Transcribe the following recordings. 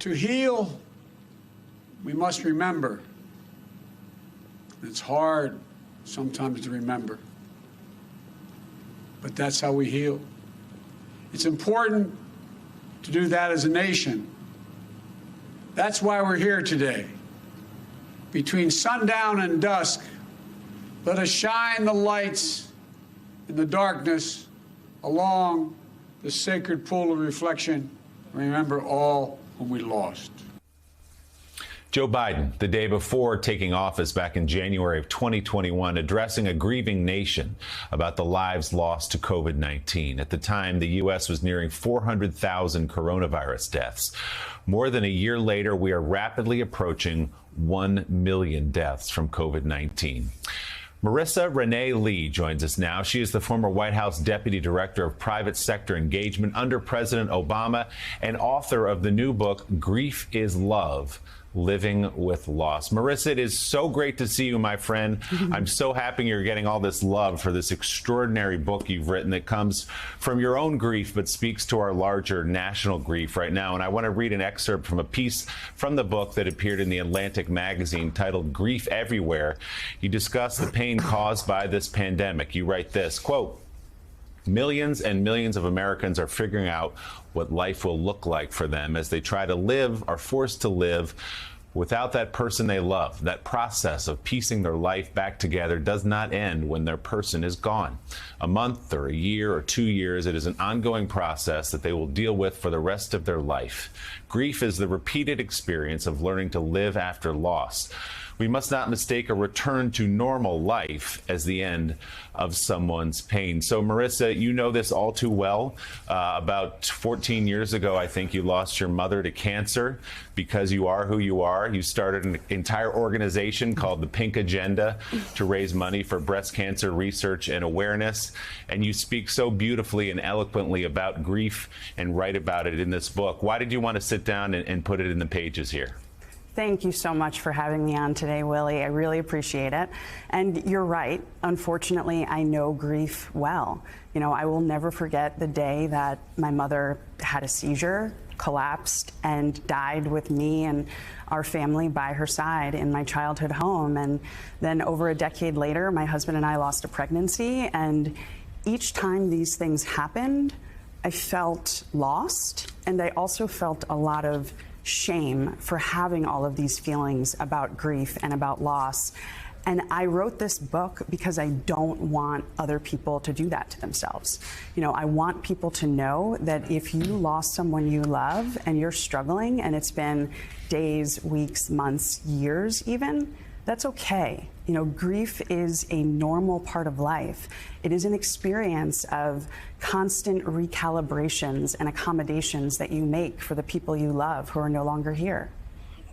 To heal, we must remember. It's hard sometimes to remember, but that's how we heal. It's important to do that as a nation. That's why we're here today. Between sundown and dusk, let us shine the lights in the darkness along the sacred pool of reflection. Remember all whom we lost. Joe Biden, the day before taking office back in January of 2021, addressing a grieving nation about the lives lost to COVID-19. At the time, the U.S. was nearing 400,000 coronavirus deaths. More than a year later, we are rapidly approaching 1 million deaths from COVID-19. Marissa Renee Lee joins us now. She is the former White House Deputy Director of Private Sector Engagement under President Obama and author of the new book, Grief is Love: Living with Loss. Marissa, it is so great to see you, my friend. I'm so happy you're getting all this love for this extraordinary book you've written that comes from your own grief but speaks to our larger national grief right now. And I want to read an excerpt from a piece from the book that appeared in the Atlantic magazine titled Grief Everywhere. You discuss the pain caused by this pandemic. You write this, quote, "Millions and millions of Americans are figuring out what life will look like for them as they try to live, are forced to live without that person they love. That process of piecing their life back together does not end when their person is gone. A month or a year or 2 years, it is an ongoing process that they will deal with for the rest of their life. Grief is the repeated experience of learning to live after loss. We must not mistake a return to normal life as the end of someone's pain." So, Marissa, you know this all too well. About 14 years ago, I think you lost your mother to cancer. Because you are who you are, you started an entire organization called the Pink Agenda to raise money for breast cancer research and awareness. And you speak so beautifully and eloquently about grief and write about it in this book. Why did you want to sit down and put it in the pages here? Thank you so much for having me on today, Willie. I really appreciate it. And you're right. Unfortunately, I know grief well. You know, I will never forget the day that my mother had a seizure, collapsed, and died with me and our family by her side in my childhood home. And then over a decade later, my husband and I lost a pregnancy. And each time these things happened, I felt lost. And I also felt a lot of shame for having all of these feelings about grief and about loss. And I wrote this book because I don't want other people to do that to themselves. You know, I want people to know that if you lost someone you love and you're struggling and it's been days, weeks, months, years even, that's okay. You know, grief is a normal part of life. It is an experience of constant recalibrations and accommodations that you make for the people you love who are no longer here.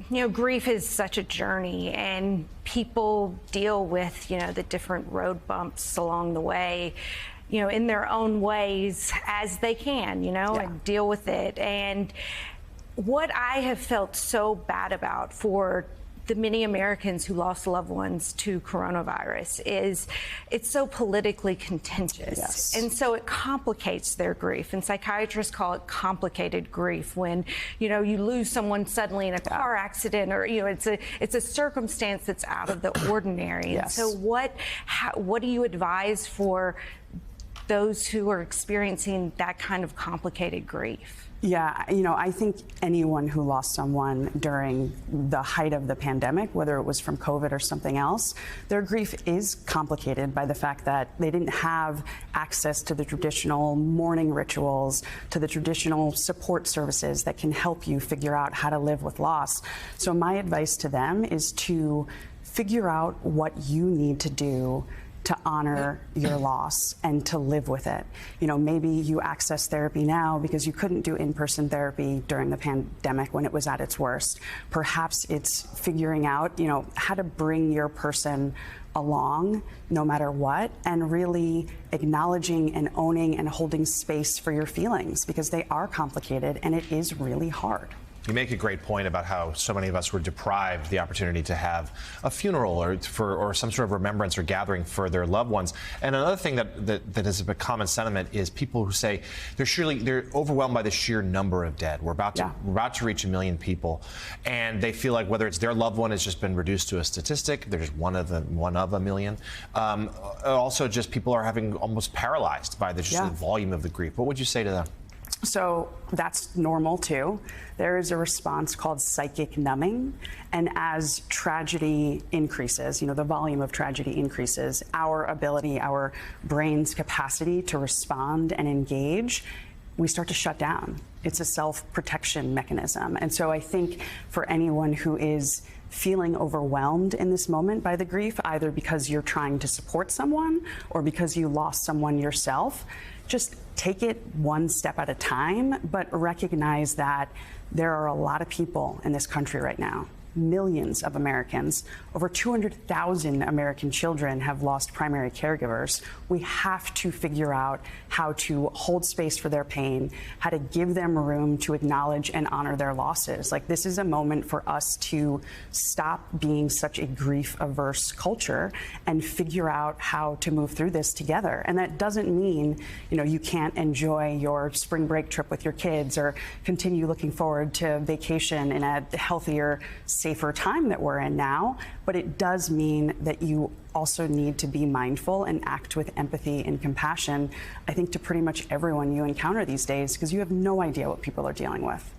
You know, grief is such a journey, and people deal with, you know, the different road bumps along the way, you know, in their own ways as they can, you know, and deal with it. And what I have felt so bad about for the many Americans who lost loved ones to coronavirus is it's so politically contentious. Yes. And so it complicates their grief. And psychiatrists call it complicated grief when, you know, you lose someone suddenly in a car accident, or, you know, it's a circumstance that's out of the ordinary. Yes. And so what do you advise for those who are experiencing that kind of complicated grief? Yeah, you know, I think anyone who lost someone during the height of the pandemic, whether it was from COVID or something else, their grief is complicated by the fact that they didn't have access to the traditional mourning rituals, to the traditional support services that can help you figure out how to live with loss. So my advice to them is to figure out what you need to do to honor your loss and to live with it. You know, maybe you access therapy now because you couldn't do in-person therapy during the pandemic when it was at its worst. Perhaps it's figuring out, you know, how to bring your person along no matter what, and really acknowledging and owning and holding space for your feelings, because they are complicated and it is really hard. You make a great point about how so many of us were deprived the opportunity to have a funeral or some sort of remembrance or gathering for their loved ones. And another thing that is a common sentiment is people who say they're overwhelmed by the sheer number of dead. We're about to reach 1 million people, and they feel like whether it's their loved one has just been reduced to a statistic, there's one of 1 million. Also, just people are having almost paralyzed by the volume of the grief. What would you say to them? So that's normal too. There is a response called psychic numbing. And as tragedy increases, the volume of tragedy increases, our ability, our brain's capacity to respond and engage, we start to shut down. It's a self-protection mechanism. And so I think for anyone who is feeling overwhelmed in this moment by the grief, either because you're trying to support someone or because you lost someone yourself, just take it one step at a time, but recognize that there are a lot of people in this country right now. Millions of Americans, over 200,000 American children have lost primary caregivers. We have to figure out how to hold space for their pain, how to give them room to acknowledge and honor their losses. Like, this is a moment for us to stop being such a grief-averse culture and figure out how to move through this together. And that doesn't mean, you can't enjoy your spring break trip with your kids or continue looking forward to vacation in a healthier, safer time that we're in now, but it does mean that you also need to be mindful and act with empathy and compassion, I think, to pretty much everyone you encounter these days, because you have no idea what people are dealing with.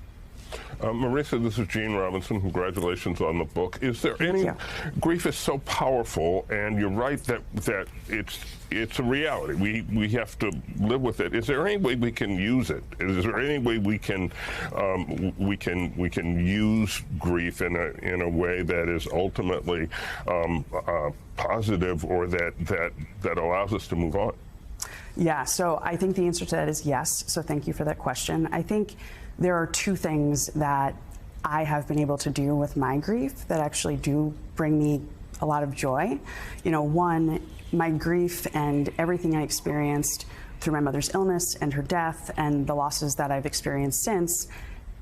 Marissa, this is Gene Robinson. Congratulations on the book. Is there any grief is so powerful, and you're right that it's a reality. We have to live with it. Is there any way we can use it? Is there any way we can use grief in a way that is ultimately positive, or that allows us to move on? Yeah, so I think the answer to that is yes. So thank you for that question. I think there are two things that I have been able to do with my grief that actually do bring me a lot of joy. One, my grief and everything I experienced through my mother's illness and her death and the losses that I've experienced since,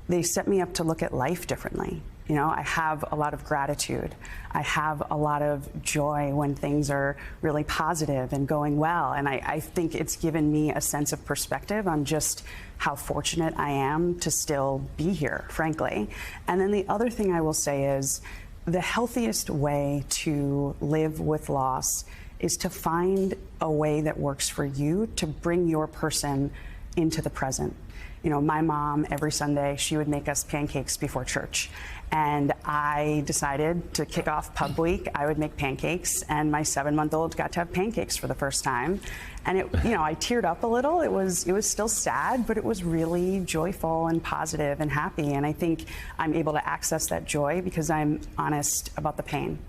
they set me up to look at life differently. I have a lot of gratitude. I have a lot of joy when things are really positive and going well. And I think it's given me a sense of perspective on just how fortunate I am to still be here, frankly. And then the other thing I will say is the healthiest way to live with loss is to find a way that works for you to bring your person into the present. My mom, every Sunday, she would make us pancakes before church. And I decided to kick off Pub Week. I would make pancakes, and my 7-month-old got to have pancakes for the first time. And I teared up a little. It was still sad, but it was really joyful and positive and happy. And I think I'm able to access that joy because I'm honest about the pain.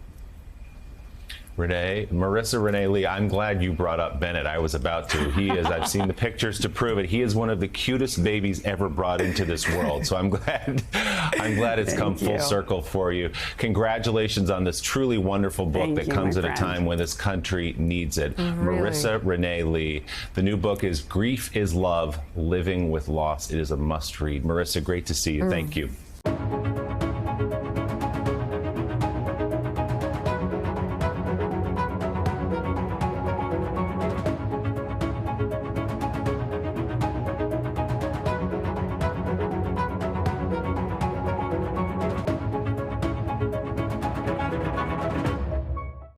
Marissa Renee Lee, I'm glad you brought up Bennett. I was about to. I've seen the pictures to prove it. He is one of the cutest babies ever brought into this world. So I'm glad it's come full circle for you. Congratulations on this truly wonderful book that comes at a time when this country needs it. Really? Marissa Renee Lee. The new book is Grief is Love, Living with Loss. It is a must read. Marissa, great to see you. Thank you.